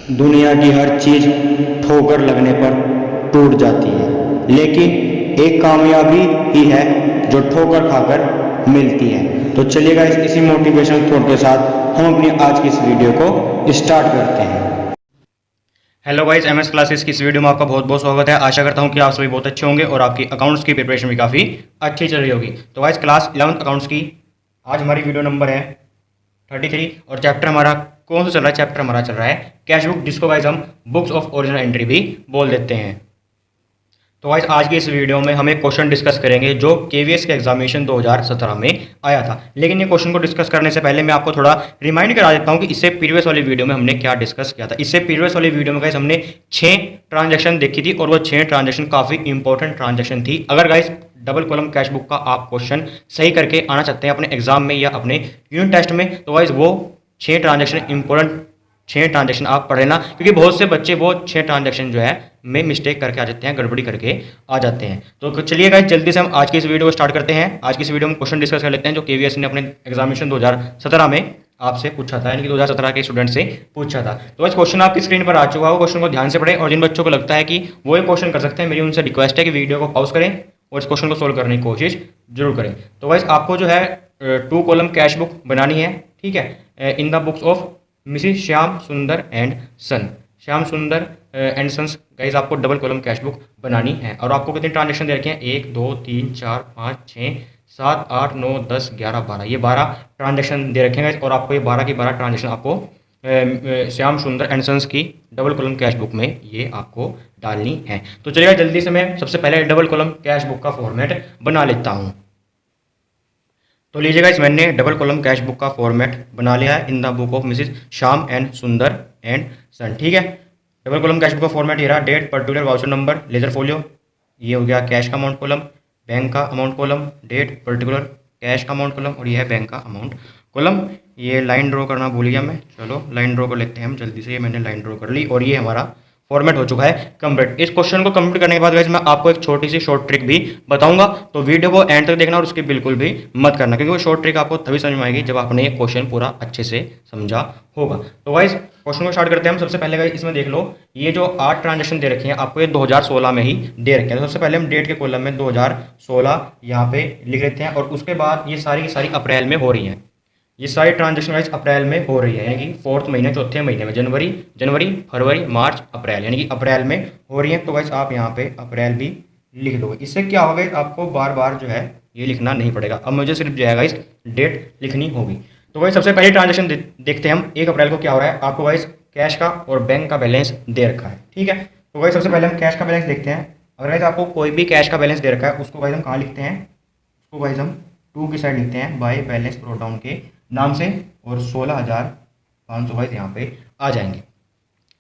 दुनिया की हर चीज़ ठोकर लगने पर टूट जाती है, लेकिन एक कामयाबी ही है जो ठोकर खाकर मिलती है। तो चलिए गाइस, इसी मोटिवेशनल थॉट के साथ हम अपनी आज की इस वीडियो को स्टार्ट करते हैं। हेलो गाइस, एमएस क्लासेस की इस वीडियो में आपका बहुत बहुत स्वागत है। आशा करता हूं कि आप सभी बहुत अच्छे होंगे और आपकी अकाउंट्स की प्रिपरेशन भी काफ़ी अच्छी चल रही होगी। तो गाइस, क्लास 11th अकाउंट्स की आज हमारी वीडियो नंबर है 33 और चैप्टर हमारा कौन सा चल रहा है? चैप्टर हमारा चल रहा है कैश बुक, जिसको गाइस हम बुक्स ऑफ ओरिजिनल एंट्री भी बोल देते हैं। तो गाइस, आज की इस वीडियो में हम एक क्वेश्चन डिस्कस करेंगे जो केवीएस के एग्जामिनेशन 2017 में आया था। लेकिन ये क्वेश्चन को डिस्कस करने से पहले मैं आपको थोड़ा रिमाइंड करा देता हूँ कि इससे प्रीवियस वाली वीडियो में हमने क्या डिस्कस किया था। इससे प्रीवियस वाली वीडियो में गाइस हमने 6 ट्रांजेक्शन देखी थी और वो 6 ट्रांजेक्शन काफ़ी इंपॉर्टेंट ट्रांजेक्शन थी। अगर guys double column cash book का आप क्वेश्चन सही करके आना चाहते हैं अपने एग्जाम में या अपने यूनिट टेस्ट में, तो गाइस वो 6 ट्रांजेक्शन इंपॉर्टेंट 6 ट्रांजेक्शन आप पढ़ लेना, क्योंकि बहुत से बच्चे वो 6 ट्रांजेक्शन जो है में मिस्टेक करके आ जाते हैं, गड़बड़ी करके आ जाते हैं। तो चलिए गाइस, जल्दी से हम आज की इस वीडियो को स्टार्ट करते हैं। आज की इस वीडियो में क्वेश्चन डिस्कस कर लेते हैं जो केवीएस ने अपने एग्जामिनेशन 2017 में आपसे पूछा था, यानी कि 2017 के स्टूडेंट से पूछा था। तो बस क्वेश्चन आपकी स्क्रीन पर आ चुका हो, क्वेश्चन को ध्यान से पढ़ें और जिन बच्चों को लगता है कि वो ये क्वेश्चन कर सकते हैं, मेरी उनसे रिक्वेस्ट है कि वीडियो को पॉज करें और इस क्वेश्चन को सोल्व करने की कोशिश जरूर करें। तो गाइस, आपको जो है 2 कॉलम कैश बुक बनानी है, ठीक है, in the books of Mrs Shyam सुंदर एंड सन। श्याम सुंदर एंड सन्स गाइस, आपको डबल कॉलम कैश बुक बनानी है। और आपको कितने ट्रांजेक्शन दे रखे हैं? 1 2 3 4 5 6 7 8 9 10 11 12, ये 12 ट्रांजेक्शन दे रखे हैं गाइस। और आपको ये 12 की 12 ट्रांजेक्शन आपको श्याम सुंदर एंड सन्स की डबल कॉलम कैश बुक में ये आपको डालनी है। तो चलिए जल्दी से मैं सबसे पहले डबल कॉलम कैश बुक का फॉर्मेट बना लेता हूँ। तो लीजिए गाइस, मैंने डबल कॉलम कैश बुक का फॉर्मेट बना लिया है in the book of Mrs Shyam and Sundar and son, ठीक है। डबल कॉलम कैश बुक का फॉर्मेट ये रहा, date, particular, voucher number, ledger folio, ये हो गया कैश का अमाउंट कॉलम, बैंक का amount column, date, particular, cash का अमाउंट कॉलम और ये है बैंक का अमाउंट कॉलम। ये लाइन ड्रॉ करना भूल गया मैं, चलो लाइन ड्रॉ कर लेते हैं हम जल्दी से। ये मैंने लाइन ड्रॉ कर ली और ये हमारा फॉर्मेट हो चुका है कंप्लीट। इस क्वेश्चन को कंप्लीट करने के बाद गाइस मैं आपको एक छोटी सी शॉर्ट ट्रिक भी बताऊंगा, तो वीडियो को एंड तक देखना और उसकी बिल्कुल भी मत करना, क्योंकि वो शॉर्ट ट्रिक आपको तभी समझ में आएगी जब आपने ये क्वेश्चन पूरा अच्छे से समझा होगा। तो गाइस, क्वेश्चन को स्टार्ट करते हैं हम। सबसे पहले गाइस इसमें देख लो, ये जो 8 ट्रांजेक्शन दे रखे हैं आपको, ये 2016 में ही दे रखे हैं। तो सबसे पहले हम डेट के कॉलम में 2016 यहाँ पे लिख लेते हैं और उसके बाद ये सारी की सारी अप्रैल में हो रही हैं। ये सारी ट्रांजेक्शन गाइस अप्रैल में हो रही है, यानी कि 4th महीने, चौथे महीने में, जनवरी फरवरी मार्च अप्रैल, यानी कि अप्रैल में हो रही है। तो गाइस आप यहाँ पे अप्रैल भी लिख दो। इससे क्या होगा, आपको बार बार जो है ये लिखना नहीं पड़ेगा। अब मुझे सिर्फ जो है गाइस डेट लिखनी होगी। तो गाइस सबसे पहले ट्रांजेक्शन देखते हैं हम। 1 अप्रैल को क्या हो रहा है, आपको गाइस कैश का और बैंक का बैलेंस दे रखा है, ठीक है। तो गाइस सबसे पहले हम कैश का बैलेंस देखते हैं। अगर गाइस आपको कोई भी कैश का बैलेंस दे रखा है, उसको गाइस हम कहाँ लिखते हैं? उसको गाइस हम 2 की साइड लिखते हैं, बाय बैलेंस ब्रोट डाउन के नाम से, और 16,500 गाइस यहाँ पे आ जाएंगे।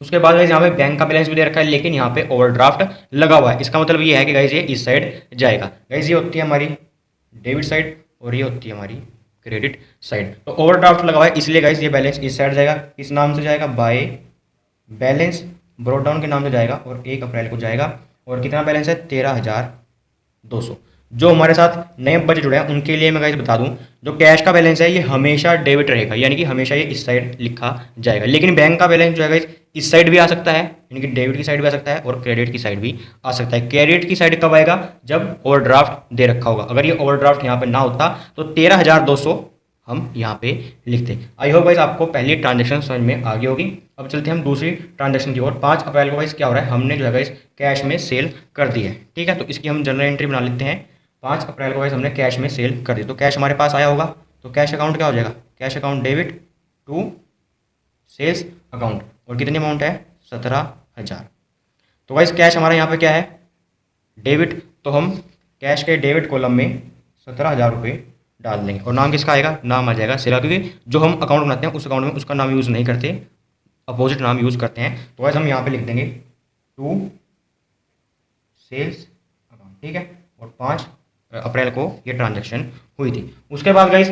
उसके बाद गाइस यहाँ पे बैंक का बैलेंस भी दे रखा है, लेकिन यहाँ पे ओवरड्राफ्ट लगा हुआ है। इसका मतलब ये है कि गाइस ये इस साइड जाएगा। गाइस ये होती है हमारी डेबिट साइड और ये होती है हमारी क्रेडिट साइड। तो ओवरड्राफ्ट लगा हुआ है, इसलिए गाइस ये बैलेंस इस साइड जाएगा, इस नाम से जाएगा, बाय बैलेंस ब्रोट डाउन के नाम से जाएगा और 1 अप्रैल को जाएगा। और कितना बैलेंस है? 13,200। जो हमारे साथ नए बच्चे जुड़े हैं उनके लिए मैं गाइस बता दूं, जो कैश का बैलेंस है ये हमेशा डेबिट रहेगा, यानी कि हमेशा ये इस साइड लिखा जाएगा। लेकिन बैंक का बैलेंस जो है गाइस इस साइड भी आ सकता है, यानी कि डेबिट की साइड भी आ सकता है और क्रेडिट की साइड भी आ सकता है। क्रेडिट की साइड कब आएगा? जब ओवरड्राफ्ट दे रखा होगा। अगर ये ओवरड्राफ्ट यहाँ पे ना होता तो 13,200 हम यहाँ पे लिखते। आई होप गाइस आपको पहली ट्रांजेक्शन समझ में आ गई होगी। अब चलते हैं हम दूसरी ट्रांजेक्शन की ओर। 5 अप्रैल को गाइस क्या हो रहा है, हमने जो है गाइस कैश में सेल कर दी है, ठीक है। तो इसकी हम जनरल एंट्री बना लेते हैं। 5 अप्रैल को गाइस हमने कैश में सेल कर दी, तो कैश हमारे पास आया होगा। तो कैश अकाउंट क्या हो जाएगा? Cash account debit to sales account, और कितनी अमाउंट है? 17,000। तो गाइस कैश हमारा यहाँ पे क्या है? डेबिट। तो हम कैश के डेबिट कॉलम में 17,000 रुपये डाल देंगे और नाम किसका आएगा? नाम आ जाएगा सेल, क्योंकि जो हम अकाउंट बनाते हैं उस अकाउंट में उसका नाम यूज़ नहीं करते, अपोजिट नाम यूज़ करते हैं। तो गाइस हम यहाँ पे लिख देंगे टू सेल्स अकाउंट, ठीक है। और 5 अप्रैल को ये ट्रांजैक्शन हुई थी। उसके बाद गाइस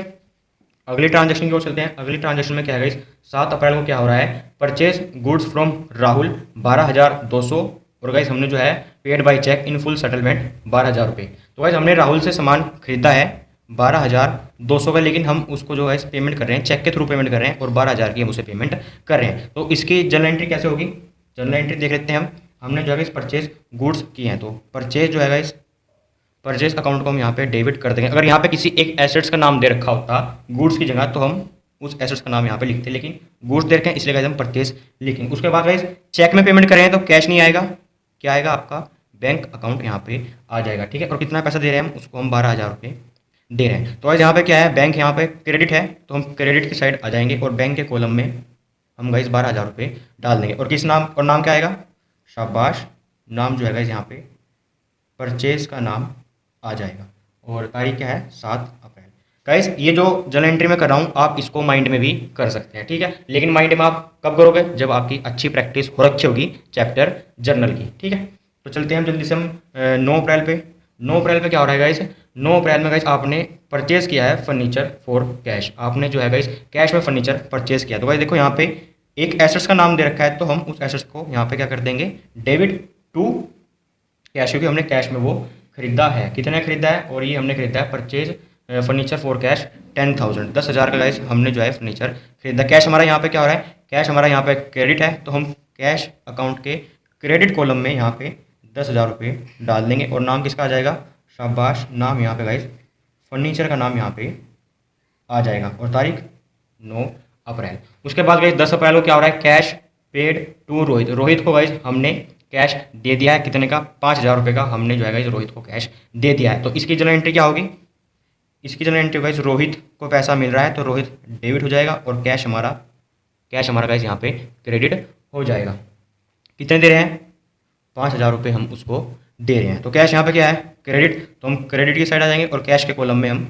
अगली ट्रांजैक्शन की ओर चलते हैं। अगली ट्रांजैक्शन में क्या है गाइस? 7 अप्रैल को क्या हो रहा है? परचेज गुड्स फ्रॉम राहुल 12,200, और गाइस हमने जो है paid by cheque in full settlement 12,000 रुपये। तो गाइस हमने राहुल से सामान खरीदा है 12,200 का, लेकिन हम उसको जो है पेमेंट कर रहे हैं, चेक के थ्रू पेमेंट कर रहे हैं और 12,000 की हम उसे पेमेंट कर रहे हैं। तो इसकी जर्नल एंट्री कैसे होगी? जर्नल एंट्री देख लेते हैं हम। हमने जो है इस परचेज गुड्स किए हैं, तो परचेज जो है इस परचेज अकाउंट को हम यहाँ पे डेबिट कर देंगे। अगर यहाँ पे किसी एक एसेट्स का नाम दे रखा होता गुड्स की जगह, तो हम उस एसेट्स का नाम यहाँ पे लिखते, लेकिन गुड्स दे रखे हैं इसलिए गाइस हम परचेज लिखेंगे। उसके बाद गाइस चेक में पेमेंट करें तो कैश नहीं आएगा, क्या आएगा? आपका बैंक अकाउंट यहाँ पे आ जाएगा, ठीक है। और कितना पैसा दे रहे हैं हम उसको? हम 12,000 रुपये दे रहे हैं। तो गाइस यहाँ पे क्या है? बैंक यहाँ पे क्रेडिट है, तो हम क्रेडिट की साइड आ जाएंगे और बैंक के कॉलम में हम गाइस 12,000 रुपये डाल देंगे। और किस नाम, और नाम क्या आएगा? शाबाश, नाम जो है गाइस यहाँ पे परचेज का नाम आ जाएगा। और तारीख क्या है? 7 अप्रैल। गाइस ये जो जर्नल एंट्री में कर रहा हूँ आप इसको माइंड में भी कर सकते हैं, ठीक है। लेकिन माइंड में आप कब करोगे? जब आपकी अच्छी प्रैक्टिस हो रखी होगी चैप्टर जर्नल की, ठीक है। तो चलते हैं हम जल्दी से हम 9 अप्रैल पे। 9 अप्रैल पे क्या हो रहा है गाइस? 9 अप्रैल में गाइस आपने परचेज किया है फर्नीचर फॉर कैश। आपने जो है गाइस कैश में फर्नीचर परचेज किया। तो गाइस देखो यहाँ पे एक एसेट्स का नाम दे रखा है, तो हम उस एसेट्स को यहाँ पे क्या कर देंगे? डेबिट टू कैश, क्योंकि हमने कैश में वो खरीदा है। कितने खरीदा है? और ये हमने खरीदा है परचेज फर्नीचर फॉर कैश 10,000, 10,000 का गाइस हमने जो है फर्नीचर खरीदा। कैश हमारा यहाँ पे क्या हो रहा है? कैश हमारा यहाँ पे क्रेडिट है, तो हम कैश अकाउंट के क्रेडिट कॉलम में यहाँ पे 10,000 रुपये डाल देंगे। और नाम किसका आ जाएगा? शाबाश, नाम यहाँ पे गाइस फर्नीचर का नाम यहाँ पे आ जाएगा। और तारीख 9 अप्रैल। उसके बाद गाइस 10 अप्रैल को क्या हो रहा है? Cash paid to Rohit. Rohit को गाइस हमने कैश दे दिया है, कितने का? 5,000 रुपये का हमने जो है गाइस रोहित को कैश दे दिया है। तो इसकी जर्नल एंट्री क्या होगी? इसकी जर्नल एंट्री गाइस रोहित को पैसा मिल रहा है तो रोहित डेबिट हो जाएगा और कैश हमारा गाइस यहाँ पे क्रेडिट हो जाएगा। कितने दे रहे हैं? 5,000 रुपये हम उसको दे रहे हैं। तो कैश यहाँ पे क्या है? क्रेडिट, तो हम क्रेडिट की साइड आ जाएंगे और कैश के कॉलम में हम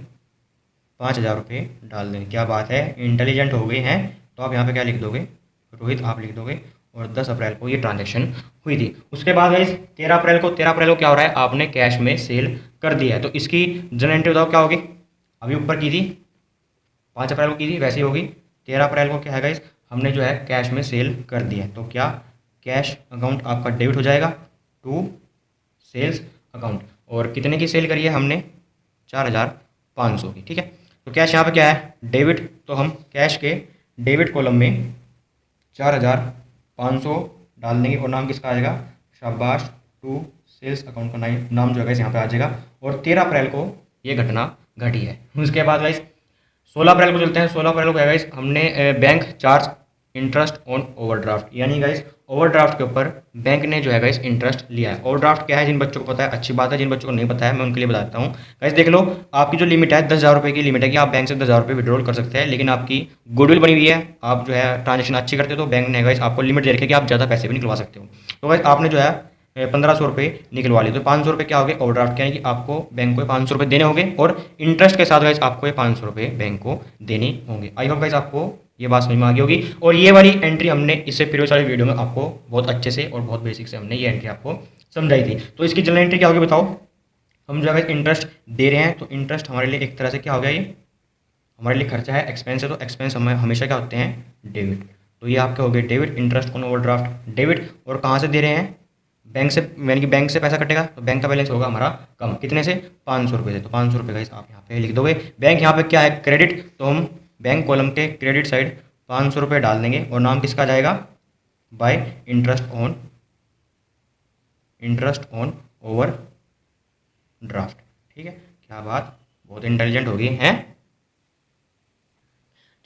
5,000 रुपये डाल देंगे। क्या बात है, इंटेलिजेंट हो गए हैं। तो आप यहाँ पे क्या लिख दोगे? रोहित आप लिख दोगे। और 10 अप्रैल को ये ट्रांजैक्शन हुई थी। उसके बाद गाइस 13 अप्रैल को क्या हो रहा है? आपने कैश में सेल कर दिया है। तो इसकी जर्नल एंट्री बताओ क्या होगी? अभी ऊपर की थी 5 अप्रैल को की थी, वैसे ही होगी। 13 अप्रैल को क्या है गाइस? हमने जो है कैश में सेल कर दिया है। तो क्या कैश अकाउंट आपका डेबिट हो जाएगा टू सेल्स अकाउंट। और कितने की सेल करी है हमने? 4,500 की, ठीक है। तो कैश यहाँ पे क्या है? डेबिट, तो हम कैश के डेबिट कॉलम में 4,500 डाल देंगे और नाम किसका आ जाएगा? शाबाश, टू सेल्स अकाउंट का नाम जो है गाइस यहाँ पे आ जाएगा। और 13 अप्रैल को ये घटना घटी है। उसके बाद गाइस 16 अप्रैल को चलते हैं। 16 अप्रैल को क्या गाइस? हमने bank charge interest on overdraft, यानी गाइस ओवरड्राफ्ट के ऊपर बैंक ने जो है गाइस इंटरेस्ट लिया है। ओवरड्राफ्ट क्या है? जिन बच्चों को पता है अच्छी बात है, जिन बच्चों को नहीं पता है मैं उनके लिए बताता हूँ। गाइस देख लो, आपकी जो लिमिट है 10,000 रुपये की लिमिट है कि आप बैंक से 10,000 रुपये विड्रॉल कर सकते हैं। लेकिन आपकी गुडविल बनी हुई है, आप जो है ट्रांजेक्शन अच्छी करते हो, तो बैंक ने गाइस आपको लिमिट दे रखी है कि आप ज़्यादा पैसे भी निकलवा सकते हो। तो गाइस आपने जो है 1,500 रुपये निकलवा लिए, तो 500 रुपये क्या हो गए? ओवरड्राफ्ट, यानी कि आपको बैंक को 500 रुपये देने होंगे और इंटरेस्ट के साथ गाइस आपको ये 500 रुपये बैंक को देने होंगे। आई होप गाइस आपको ये बात समझ में आ गई होगी। और ये वाली एंट्री हमने इससे प्रीवियस वाली वीडियो में आपको बहुत अच्छे से और बहुत बेसिक से हमने ये एंट्री आपको समझाई थी। तो इसकी जनरल एंट्री क्या होगी बताओ? हम जो है इंटरेस्ट दे रहे हैं, तो इंटरेस्ट हमारे लिए एक तरह से क्या हो गया? ये हमारे लिए खर्चा है, एक्सपेंस है। तो एक्सपेंस हमें हमेशा क्या होते हैं? डेबिट। तो ये आपके हो गए debit, interest on overdraft debit. और कहाँ से दे रहे हैं? बैंक से, यानी कि बैंक से पैसा कटेगा तो बैंक का बैलेंस होगा हमारा कम। कितने से? 500 रुपये से। तो 500 रुपये गाइस आप यहाँ पे लिख दोगे। बैंक यहाँ पे क्या है? क्रेडिट, तो हम बैंक कॉलम के क्रेडिट साइड 500 रुपये डाल देंगे और नाम किसका जाएगा? Bye interest on over draft, ठीक है। क्या बात, बहुत इंटेलिजेंट होगी हैं।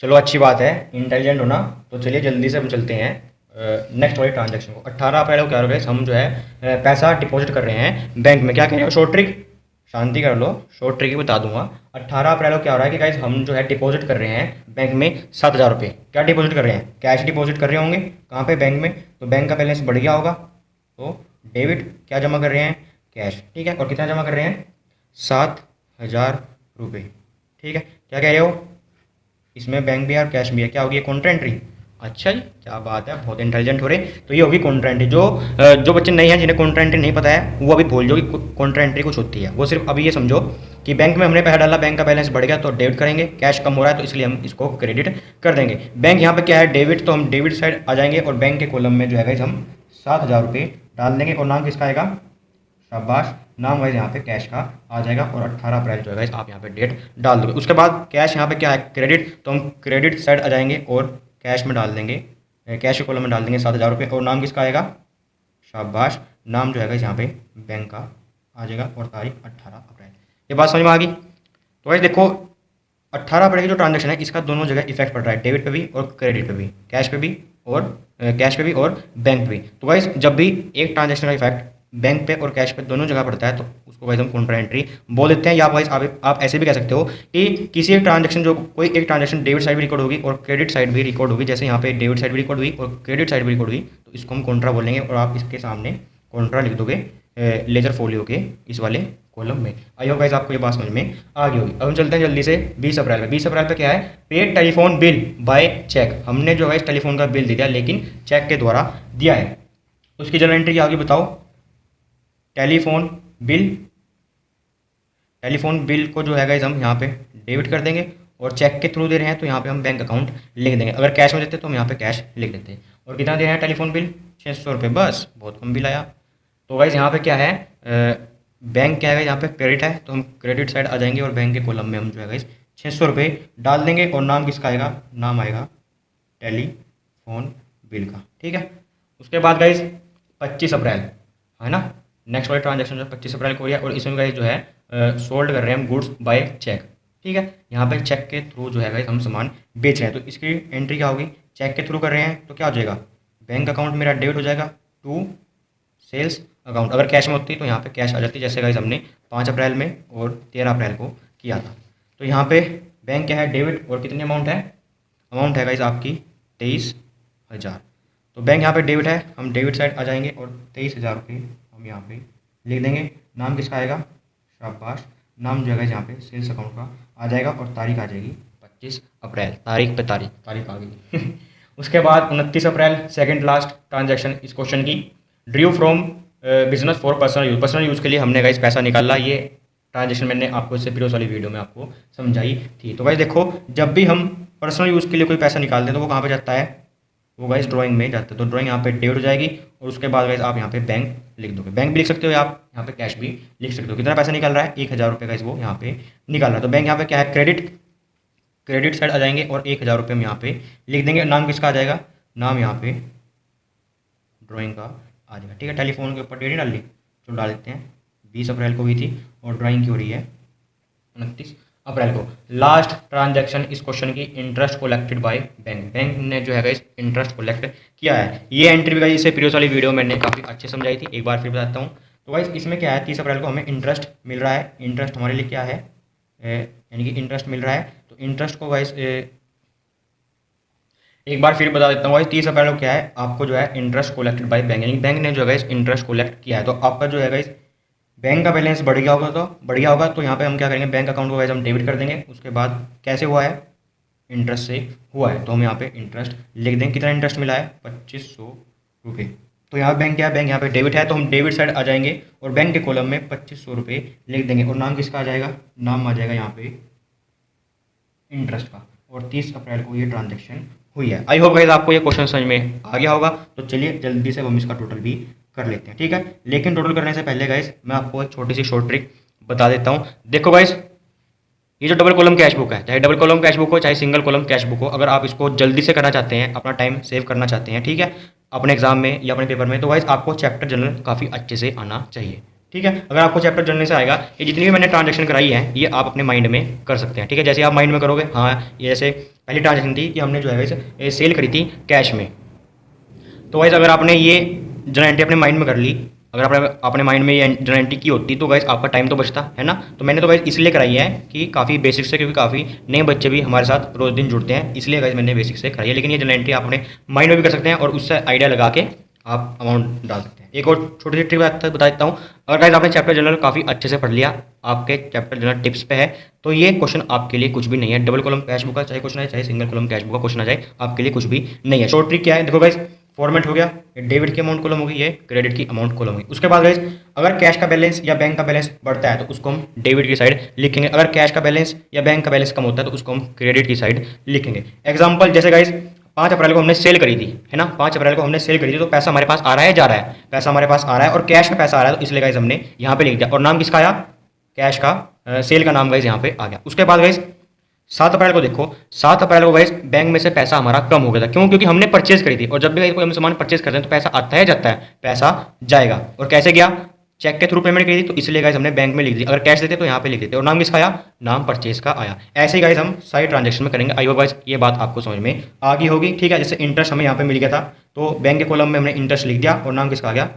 चलो अच्छी बात है इंटेलिजेंट होना। तो चलिए जल्दी से हम चलते हैं नेक्स्ट वाली ट्रांजैक्शन को। 18 अप्रैल को क्या हो गया? हम जो है पैसा डिपॉजिट कर रहे हैं बैंक में। क्या कह रहे हो? शॉर्ट ट्रिक, शांति कर लो, शॉर्ट ट्रिक ही बता दूंगा। 18 अप्रैल को क्या हो रहा है कि गाइस हम जो है डिपॉजिट कर रहे हैं बैंक में 7,000 रुपये। क्या डिपॉजिट कर रहे हैं? कैश डिपॉजिट कर रहे होंगे। कहाँ पे? बैंक में। तो बैंक का बैलेंस बढ़ गया होगा, तो डेबिट क्या जमा कर रहे हैं? कैश, ठीक है। और कितना जमा कर रहे हैं? 7,000 रुपये, ठीक है। क्या कह रहे हो? इसमें बैंक भी है और कैश भी है। क्या होगी? Contra entry. अच्छा जी, क्या बात है, बहुत इंटेलिजेंट हो रहे। तो ये होगी कॉन्ट्रा एंट्री। जो बच्चे नहीं हैं, जिन्हें कॉन्ट्रा एंट्री नहीं पता है, वो अभी भूल जाओ कि कॉन्ट्रा एंट्री कुछ होती है। वो सिर्फ अभी ये समझो कि बैंक में हमने पैसा डाला, बैंक का बैलेंस बढ़ गया तो डेबिट करेंगे, कैश कम हो रहा है तो इसलिए हम इसको क्रेडिट कर देंगे। बैंक यहाँ पे क्या है? डेबिट, तो हम डेबिट साइड आ जाएंगे और बैंक के कॉलम में जो है हम 7,000 रुपये डाल देंगे और नाम किसका आएगा? शाबाश, नाम गाइस यहाँ पे कैश का आ जाएगा और 18 अप्रैल जो है गाइस आप यहाँ पे डेट डाल दोगे। उसके बाद कैश यहाँ पे क्या है, क्रेडिट, तो हम क्रेडिट साइड आ जाएंगे और कैश में डाल देंगे, कैश के कॉलम में डाल देंगे 7,000 रुपये और नाम किसका आएगा, शाबाश, नाम जो है गाइस यहाँ पे बैंक का आ जाएगा और तारीख 18 अप्रैल। ये बात समझ में आ गई। तो गाइस देखो 18 अप्रैल की जो ट्रांजैक्शन है इसका दोनों जगह इफेक्ट पड़ रहा है, डेबिट पे भी और क्रेडिट पे भी, कैश पे भी और बैंक पे भी। तो गाइस जब भी एक ट्रांजैक्शन का इफेक्ट बैंक पे और कैश पे दोनों जगह पड़ता है तो उसको गाइस हम कॉन्ट्रा एंट्री बोल देते हैं। या गाइस आप ऐसे भी कह सकते हो कि किसी एक ट्रांजैक्शन, जो कोई एक ट्रांजैक्शन डेबिट साइड भी रिकॉर्ड होगी और क्रेडिट साइड भी रिकॉर्ड होगी, जैसे यहाँ पे डेबिट साइड भी रिकॉर्ड हुई और क्रेडिट साइड भी रिकॉर्ड हुई, तो इसको हम कॉन्ट्रा बोलेंगे और आप इसके सामने कॉन्ट्रा लिख दोगे लेजर फोलियो के इस वाले कॉलम में। आई होप गाइस आपको ये बात समझ में आ गई होगी। अब हम चलते हैं जल्दी से 20 अप्रैल पे। 20 अप्रैल पे क्या है, paid telephone bill by cheque. हमने जो है टेलीफोन का बिल दे दिया लेकिन चेक के द्वारा दिया है, उसकी जर्नल एंट्री क्या होगी बताओ। टेलीफोन बिल को जो है गाइस हम यहाँ पे डेबिट कर देंगे और चेक के थ्रू दे रहे हैं तो यहाँ पे हम बैंक अकाउंट लिख देंगे। अगर कैश में देते तो हम यहाँ पे कैश लिख देते हैं। और कितना दे रहे हैं टेलीफोन बिल, 600 रुपये, बस बहुत कम बिल आया। तो गाइस यहाँ पे क्या है, बैंक क्या है, यहाँ पे क्रेडिट है तो हम क्रेडिट साइड आ जाएंगे और बैंक के कॉलम में हम जो है गाइस 600 रुपये डाल देंगे और नाम किसका आएगा, नाम आएगा टेलीफोन बिल का, ठीक है। उसके बाद गाइस 25 अप्रैल है ना, नेक्स्ट वाली ट्रांजैक्शन जो 25 अप्रैल को हुई है और इसमें गाइस जो है सोल्ड कर रहे हैं हम गुड्स बाय चेक, ठीक है। यहाँ पे चेक के थ्रू जो है गाइस हम सामान बेच रहे हैं तो इसकी एंट्री क्या होगी, चेक के थ्रू कर रहे हैं तो क्या हो जाएगा, बैंक अकाउंट मेरा डेबिट हो जाएगा टू सेल्स अकाउंट। अगर कैश में होती तो यहाँ पे कैश आ जाती, जैसे गाइस हमने 5 अप्रैल में और 13 अप्रैल को किया था। तो यहाँ पे बैंक क्या है, डेबिट, और कितनी अमाउंट है, अमाउंट है गाइस आपकी 23,000। तो बैंक यहाँ पे डेबिट है, हम डेबिट साइड आ जाएंगे और 23,000 रुपये हम यहाँ पे लिख देंगे। नाम किसका आएगा, शाबाश, नाम जो है यहाँ पे सेल्स अकाउंट का आ जाएगा और तारीख आ जाएगी 25 अप्रैल, तारीख पे तारीख आ गई। उसके बाद 29 अप्रैल, सेकंड लास्ट ट्रांजैक्शन इस क्वेश्चन की, Drew from business for personal use के लिए हमने गाइस पैसा निकाला। ये ट्रांजैक्शन मैंने आपको इससे प्रीवियस वाली वीडियो में आपको समझाई थी। तो गाइस देखो जब भी हम पर्सनल यूज़ के लिए कोई पैसा निकालते हैं तो वो कहाँ पे जाता है, वो गाइस ड्राइंग में जाता है। तो ड्राइंग यहाँ पे डेबिट हो जाएगी और उसके बाद गाइस आप यहाँ पे बैंक लिख दोगे, बैंक भी लिख सकते हो, आप यहाँ पे कैश भी लिख सकते हो। कितना पैसा निकल रहा है, 1,000 रुपये गाइस वो यहाँ पे निकाल रहा है। तो बैंक यहाँ पे क्या है, क्रेडिट साइड आ जाएंगे और 1,000 रुपये हम यहाँ पे लिख देंगे। नाम किसका आ जाएगा, नाम यहाँ पे ड्राइंग का आ जाएगा, ठीक है। टेलीफोन के ऊपर डेट डाल ली, तो डाल देते हैं 20 अप्रैल को हुई थी और ड्राइंग की हो रही है 29 अप्रैल को। लास्ट ट्रांजैक्शन इस क्वेश्चन की, इंटरेस्ट कलेक्टेड बाय बैंक ने जो है गाइस इंटरेस्ट कलेक्ट किया है। ये एंट्री भी गाइस इससे प्रीवियस वाली वीडियो मैंने काफ़ी अच्छे समझाई थी, एक बार फिर बताता हूँ। तो गाइस इसमें क्या है, 30 अप्रैल को हमें इंटरेस्ट मिल रहा है। इंटरेस्ट हमारे लिए क्या है, यानी कि इंटरेस्ट मिल रहा है। तो इंटरेस्ट को गाइस एक बार फिर बता देता हूँ गाइस, 30 अप्रैल को क्या है, आपको जो है इंटरेस्ट कलेक्टेड बाय बैंक, यानी बैंक ने जो है गाइस इंटरेस्ट कलेक्ट किया है। तो आपका जो है गाइस बैंक का बैलेंस बढ़ गया होगा तो यहाँ पे हम क्या करेंगे, बैंक अकाउंट को गाइस हम डेबिट कर देंगे। उसके बाद कैसे हुआ है, इंटरेस्ट से हुआ है, तो हम यहाँ पे इंटरेस्ट लिख देंगे। कितना इंटरेस्ट मिला है, 2500 रुपये। तो यहाँ बैंक क्या है, बैंक यहाँ पे डेबिट है तो हम डेबिट साइड आ जाएंगे और बैंक के कॉलम में 2500 रुपये लिख देंगे और नाम किसका आ जाएगा, नाम आ जाएगा यहाँ पे इंटरेस्ट का। और 30 अप्रैल को ये ट्रांजेक्शन हुई है। आई होप गाइस आपको ये क्वेश्चन समझ में आ गया होगा। तो चलिए जल्दी से हम इसका टोटल भी कर लेते हैं, ठीक है। लेकिन टोटल करने से पहले गाइस मैं आपको एक छोटी सी शॉर्ट ट्रिक बता देता हूँ। देखो गाइस, ये जो डबल कॉलम कैश बुक है, चाहे डबल कॉलम कैश बुक हो चाहे सिंगल कॉलम कैश बुक हो, अगर आप इसको जल्दी से करना चाहते हैं, अपना टाइम सेव करना चाहते हैं, ठीक है, अपने एग्जाम में या अपने पेपर में, तो गाइस आपको चैप्टर जनरल काफ़ी अच्छे से आना चाहिए, ठीक है। अगर आपको चैप्टर जनरल से आएगा, ये जितनी भी मैंने ट्रांजेक्शन कराई है ये आप अपने माइंड में कर सकते हैं, ठीक है। जैसे आप माइंड में करोगे, हाँ ये जैसे पहली ट्रांजेक्शन थी कि हमने जो है गाइस सेल करी थी कैश में, तो गाइस अगर आपने ये जनरल एंट्री अपने माइंड में कर ली, अगर आपने माइंड में ये जनरल एंट्री की होती तो गाइस आपका टाइम तो बचता है ना। तो मैंने तो गाइस इसलिए कराई है कि काफ़ी बेसिक से, क्योंकि काफ़ी नए बच्चे भी हमारे साथ रोज दिन जुड़ते हैं, इसलिए गाइस मैंने बेसिक से कराई है। लेकिन ये जनरल एंट्री आप अपने माइंड में भी कर सकते हैं और उससे आइडिया लगा के आप अमाउंट डाल सकते हैं। एक और छोटी सी ट्रिक बता देता हूँ, अगर गाइस आपने चैप्टर जनरल काफ़ी अच्छे से पढ़ लिया, आपके चैप्टर जनरल टिप्स पे है, तो ये क्वेश्चन आपके लिए कुछ भी नहीं है। डबल कॉलम कैश बुक का चाहे क्वेश्चन है, चाहे सिंगल कॉलम कैश बुक का क्वेश्चन आ जाए, आपके लिए कुछ भी नहीं है। शॉर्ट ट्रिक क्या है, देखो गाइस, फॉर्मेट हो गया, ये डेबिट की अमाउंट कॉलम होगी, ये क्रेडिट की अमाउंट कॉलम होगी। उसके बाद गाइस अगर कैश का बैलेंस या बैंक का बैलेंस बढ़ता है तो उसको हम डेबिट की साइड लिखेंगे, अगर कैश का बैलेंस या बैंक का बैलेंस कम होता है तो उसको हम क्रेडिट की साइड लिखेंगे। एग्जांपल जैसे गाइस 5 अप्रैल को हमने सेल करी थी, है ना, 5 अप्रैल को हमने सेल करी थी, तो पैसा हमारे पास आ रहा है जा रहा है, पैसा हमारे पास आ रहा है और कैश में पैसा आ रहा है, तो इसलिए गाइस हमने यहाँ पे लिख दिया और नाम किसका आया, कैश का, सेल का नाम गाइस यहाँ पे आ गया। उसके बाद गाइस 7 अप्रैल को देखो, 7 अप्रैल को गाइस बैंक में से पैसा हमारा कम हो गया था, क्यों, क्योंकि हमने परचेज करी थी और जब भी गाइस कोई हम सामान परचेज करते हैं तो पैसा आता है जाता है, पैसा जाएगा। और कैसे गया, चेक के थ्रू पेमेंट करी थी, तो इसलिए गाइस हमने बैंक में लिख दी, अगर कैश देते तो यहाँ पे लिख देते और नाम किसका आया, नाम परचेज का आया। ऐसे ही गाइस हम सारी ट्रांजेक्शन में करेंगे। आई होप गाइस ये बात आपको समझ में आ गई होगी, ठीक है। जैसे इंटरेस्ट हमें यहाँ पे मिल गया था, तो बैंक के कॉलम में हमने इंटरेस्ट लिख दिया और नाम किसका आ गया,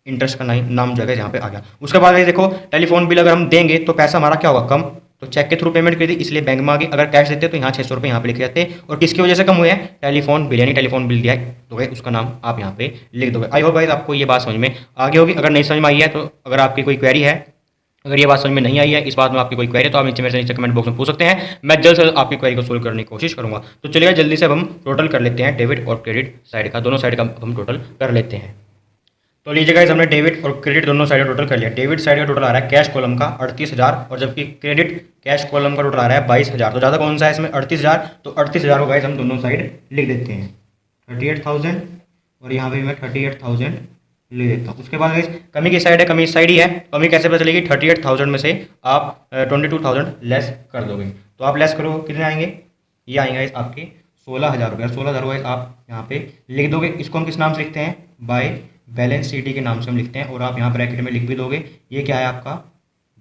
इंटरेस्ट का नाम जो है यहाँ पे आ गया। उसके बाद गाइस देखो, टेलीफोन बिल अगर हम देंगे तो पैसा हमारा क्या होगा, कम, तो चेक के थ्रू पेमेंट करी थी इसलिए बैंक में आ गई, अगर कैश देते तो यहाँ 600 रुपये यहाँ पे लिखे जाते और किसकी वजह से कम हुए हैं, टेलीफोन बिल, यानी टेलीफोन बिल दिया है तो उसका नाम आप यहाँ पे लिख दोगे। आई होप गाइस आपको ये बात समझ में आ गई होगी। अगर नहीं समझ में आई है तो अगर आपकी कोई क्वेरी है, अगर ये बात समझ में नहीं आई है, इस बात में आपकी कोई क्वेरी है तो आप नीचे मेरे से नीचे कमेंट बॉक्स में पूछ सकते हैं, मैं जल्द से जल्द आपकी क्वेरी को सोल्व करने की कोशिश करूंगा। तो चलिए जल्दी से अब हम टोटल कर लेते हैं डेबिट और क्रेडिट साइड का, दोनों साइड का हम टोटल कर लेते हैं। तो लीजिए गाइस, हमने डेबिट और क्रेडिट दोनों साइड का टोटल कर लिया। डेबिट साइड का टोटल आ रहा है कैश कॉलम का 38,000 और जबकि क्रेडिट कैश कॉलम का टोटल आ रहा है 22,000। तो ज़्यादा कौन सा है इसमें, 38,000, तो 38,000 को गाइस हम दोनों साइड लिख देते हैं 38,000 और यहाँ पे मैं 38,000 ले देता हूँ। उसके बाद गाइस कमी की साइड है, कमी इस साइड ही है, कमी कैसे पता चलेगी, 38,000 में से आप 22,000 लेस कर दोगे, तो आप लेस करो कितने आएंगे, ये आएंगे गाइस आपके 16,000 रुपये। 16,000 गाइस आप यहाँ पे लिख दोगे। इसको हम किस नाम से लिखते हैं, बाय बैलेंस शीट के नाम से हम लिखते हैं और आप यहाँ ब्रैकेट में लिख भी दोगे, ये क्या है आपका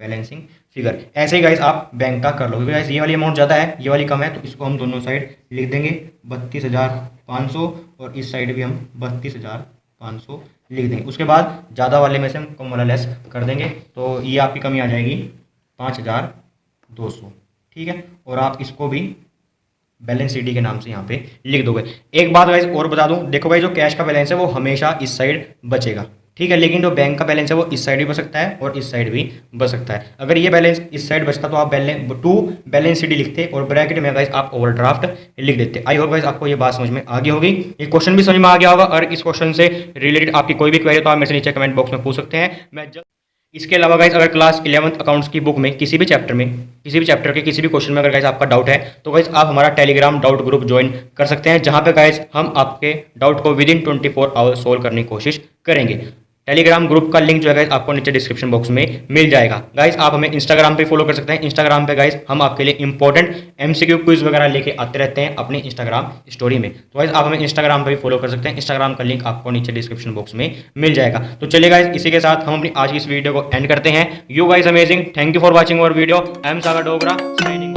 बैलेंसिंग फिगर। ऐसे ही गाइस आप बैंक का कर लोगे। गाइस ये वाली अमाउंट ज़्यादा है, ये वाली कम है, तो इसको हम दोनों साइड लिख देंगे 32,500 और इस साइड भी हम 32,500 लिख देंगे। उसके बाद ज़्यादा वाले में से हम कम वाला लेस कर देंगे, तो ये आपकी कमी आ जाएगी 5,200, ठीक है। और आप इसको भी बैलेंस शीट के नाम से यहाँ पे लिख दोगे। एक बात गाइस और बता दूं, देखो भाई जो कैश का बैलेंस है वो हमेशा इस साइड बचेगा, ठीक है, लेकिन जो बैंक का बैलेंस है वो इस साइड भी बच सकता है और इस साइड भी बच सकता है। अगर ये बैलेंस इस साइड बचता तो आप बैलेंस शीट लिखते और ब्रैकेट में गाइस आप ओवरड्राफ्ट लिख देते। आई होप गाइस आपको ये बात समझ में आ गई होगी, ये क्वेश्चन भी समझ में आ गया होगा। और इस क्वेश्चन से रिलेटेड आपकी कोई भी क्वेरी तो आप मेरे से नीचे कमेंट बॉक्स में पूछ सकते हैं, मैं इसके अलावा गाइस अगर क्लास 11th अकाउंट्स की बुक में किसी भी चैप्टर के किसी भी क्वेश्चन में अगर गाइस आपका डाउट है तो गाइस आप हमारा टेलीग्राम डाउट ग्रुप ज्वाइन कर सकते हैं, जहां पे गाइस हम आपके डाउट को विदिन 24 आवर सोल्व करने की कोशिश करेंगे। टेलीग्राम ग्रुप का लिंक जो है गाइस आपको नीचे डिस्क्रिप्शन बॉक्स में मिल जाएगा। गाइस आप हमें इंस्टाग्राम पे फॉलो कर सकते हैं, इंस्टाग्राम पे गाइस हम आपके लिए इंपॉर्टेंट एमसीक्यू क्विज वगैरह लेके आते रहते हैं अपनी इंस्टाग्राम स्टोरी में, तो गाइस आप हमें इंस्टाग्राम पे भी फॉलो कर सकते हैं, इंस्टाग्राम का लिंक आपको नीचे डिस्क्रिप्शन बॉक्स में मिल जाएगा। तो चलिए गाइस इसी के साथ हम अपनी आज की इस वीडियो को एंड करते हैं। You guys amazing, thank you for watching our video. I am Sagar Dogra.